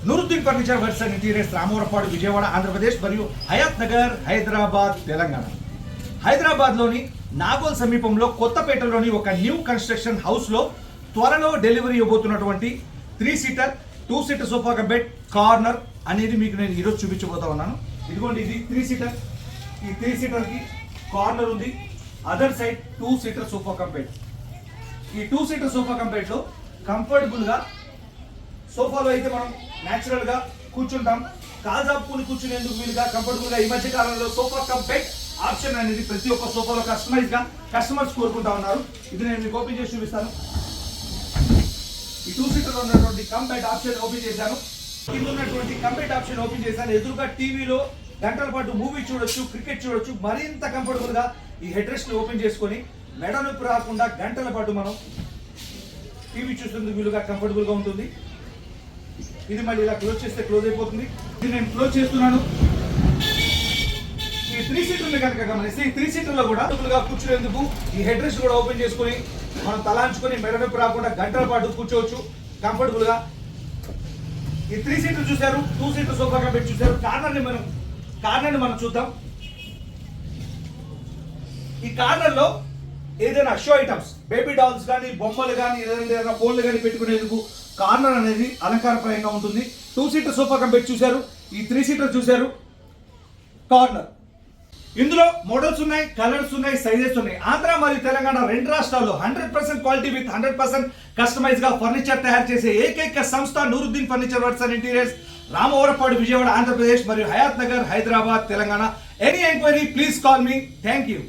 Nooruddin furniture works and interiors, Ramavarapadu, Vijayawada, Andhra Pradesh మరియు హయాత్ నగర్, హైదరాబాద్, తెలంగాణ. హైదరాబాద్లోని నాగోల్ సమీపంలో కొత్తపేటలోని ఒక న్యూ కన్స్ట్రక్షన్ హౌస్లో త్వరలో డెలివరీ ఇవ్వబోతున్నటువంటి 3 seater 2 seater sofa cum bed corner అనేది మీకు నేను ఈరోజు చూపించబోతా ఉన్నాను. ఇదిగోండి, ఇది 3 సీటర్. ఈ 3 సీటర్కి కార్నర్ ఉంది. Other side 2 seater sofa cum bed. ఈ 2 సీటర్ సోఫా కమ్ బెడ్లో కంఫర్టబుల్గా, సోఫాలో అయితే మనం న్యాచురల్గా కూర్చుంటాం, కాజాపుకుని కూర్చునేందుకు వీలుగా కంఫర్టబుల్గా ఈ మధ్య కాలంలో సోఫా కమ్ బెడ్ ఆప్షన్ అనేది ప్రతి ఒక్క సోఫాలో కస్టమైజ్గా కస్టమర్స్ కోరుకుంటా ఉన్నారు. ఇది నేను మీకు ఓపెన్ చేసి చూపిస్తాను. ఈ 2 సీటర్ ఉన్నటువంటి కమ్ బెడ్ ఆప్షన్ ఓపెన్ చేశాను. కింద ఉన్నటువంటి కమ్ బెడ్ ఆప్షన్ ఓపెన్ చేశాను. ఎదురుగా టీవీలో గంటల పాటు మూవీ చూడొచ్చు, క్రికెట్ చూడొచ్చు. మరింత కంఫర్టబుల్గా ఈ హెడ్ రెస్ట్ ఓపెన్ చేసుకొని మెడ నొప్పి రాకుండా గంటల పాటు మనం టీవీ చూసేందుకు వీలుగా కంఫర్టబుల్గా ఉంటుంది. ఇది మళ్ళీ ఇలా క్లోజ్ చేస్తే క్లోజ్ అయిపోతుంది. ఇది నేను క్లోజ్ చేస్తున్నాను. ఈ 3 సీటర్ని కనుక గమనిస్తే ఈ 3 సీటర్లో కూడా కూర్చునేందుకు ఈ హెడ్ రెస్ట్ కూడా ఓపెన్ చేసుకొని మనం తలాంచుకొని మెడ నొప్పి రాకుండా గంటల పాటు కూర్చోవచ్చు కంఫర్టబుల్గా. ఈ 3 సీటర్ చూశారు, 2 సీటర్ సోఫా కమ్ బెడ్ చూశారు. కార్నర్ని మనం చూద్దాం. ఈ కార్నర్లో ఏదైనా షో ఐటమ్స్, బేబీ డాల్స్ కానీ, బొమ్మలు కానీ, ఏదైనా ఫోన్లు కానీ పెట్టుకునేందుకు కార్నర్ అనేది అలంకారప్రాయంగా ఉంటుంది. 2 సీటర్ సోఫా కమ్ బెడ్ చూశారు. ఈ 3 సీటర్ చూశారు. కార్నర్ ఇందులో మోడల్స్ ఉన్నాయి, కలర్స్ ఉన్నాయి, సైజెస్ ఉన్నాయి. ఆంధ్ర మరియు తెలంగాణ 2 రాష్ట్రాల్లో 100% క్వాలిటీ విత్ 100% కస్టమైజ్ గా ఫర్నిచర్ తయారు చేసే ఏకైక సంస్థ Nooruddin furniture works and interiors, Ramavarapadu, Vijayawada, Andhra Pradesh మరియు Hayat Nagar, Hyderabad, Telangana. Any enquiry please call me. Thank you.